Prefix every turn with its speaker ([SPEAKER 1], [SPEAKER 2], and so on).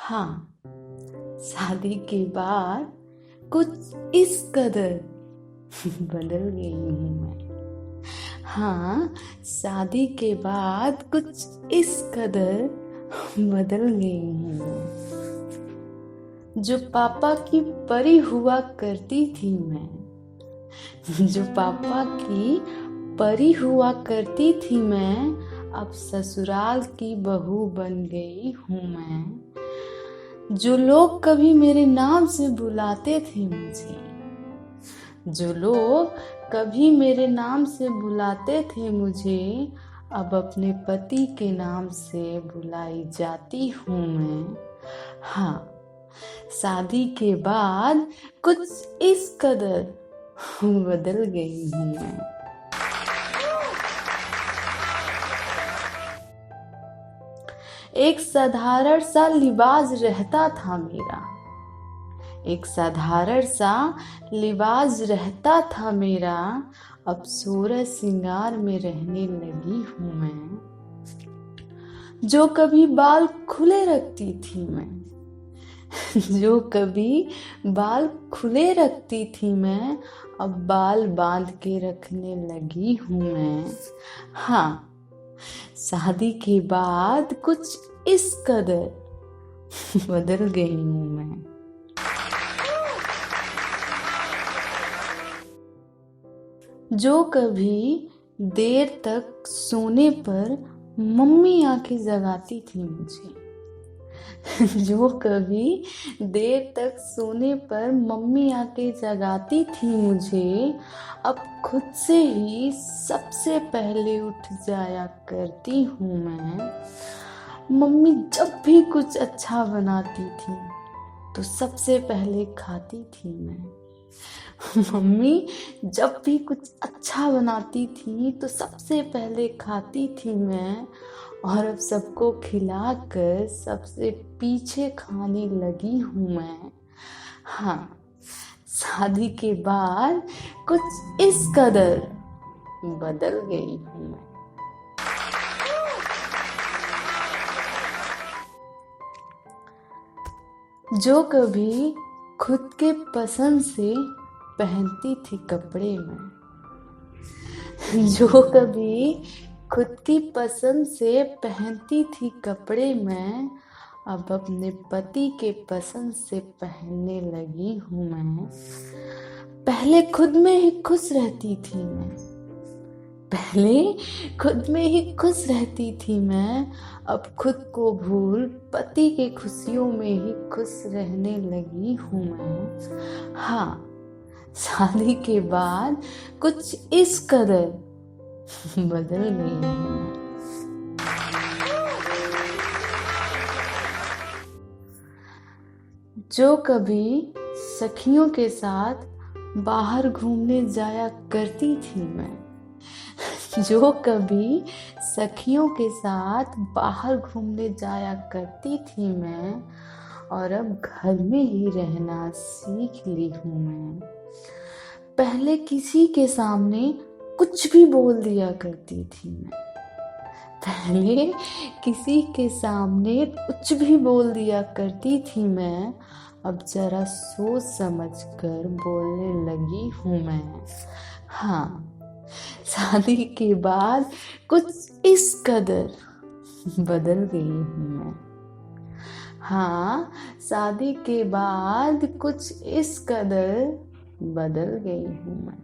[SPEAKER 1] हाँ, शादी के बाद कुछ इस कदर बदल गई हूँ मैं। हाँ, शादी के बाद कुछ इस कदर बदल गई हूँ मैं। जो पापा की परी हुआ करती थी मैं, जो पापा की परी हुआ करती थी मैं, अब ससुराल की बहू बन गई हूँ मैं। जो लोग कभी मेरे नाम से बुलाते थे मुझे, जो लोग कभी मेरे नाम से बुलाते थे मुझे, अब अपने पति के नाम से बुलाई जाती हूँ मैं। हाँ, शादी के बाद कुछ इस कदर बदल गई हूँ मैं। एक साधारण सा लिबास रहता था मेरा, एक साधारण सा लिबास रहता था मेरा, अब सोलह सिंगार में रहने लगी हूँ मैं। जो कभी बाल खुले रखती थी मैं, जो कभी बाल खुले रखती थी मैं, अब बाल बांध के रखने लगी हूँ मैं। हाँ, शादी के बाद कुछ इस कदर बदल गई हूँ मैं। जो कभी देर तक सोने पर मम्मी आके जगाती थी मुझे, जो कभी देर तक सोने पर मम्मी आके जगाती थी मुझे, अब खुद से ही सबसे पहले उठ जाया करती हूँ मैं। मम्मी जब भी कुछ अच्छा बनाती थी तो सबसे पहले खाती थी मैं। मम्मी जब भी कुछ अच्छा बनाती थी तो सबसे पहले खाती थी मैं, और अब सबको खिलाकर सबसे पीछे खाने लगी हूँ मैं। हाँ, शादी के बाद कुछ इस कदर बदल गई हूँ मैं। जो कभी खुद के पसंद से पहनती थी कपड़े में, जो कभी खुद की पसंद से पहनती थी कपड़े में, अब अपने पति के पसंद से पहनने लगी हूँ मैं। पहले खुद में ही खुश रहती थी मैं, पहले खुद में ही खुश रहती थी मैं, अब खुद को भूल पति के खुशियों में ही खुश रहने लगी हूँ मैं। हाँ, शादी के बाद कुछ इस कदर बदल गई हूँ मैं। जो कभी सखियों के साथ बाहर घूमने जाया करती थी मैं, जो कभी सखियों के साथ बाहर घूमने जाया करती थी मैं, और अब घर में ही रहना सीख ली हूँ मैं। पहले किसी के सामने कुछ भी बोल दिया करती थी मैं, पहले किसी के सामने कुछ भी बोल दिया करती थी मैं, अब जरा सोच समझ कर बोलने लगी हूँ मैं। हाँ, शादी के बाद कुछ इस कदर बदल गई हूँ मैं। हाँ, शादी के बाद कुछ इस कदर बदल गई हूँ मैं।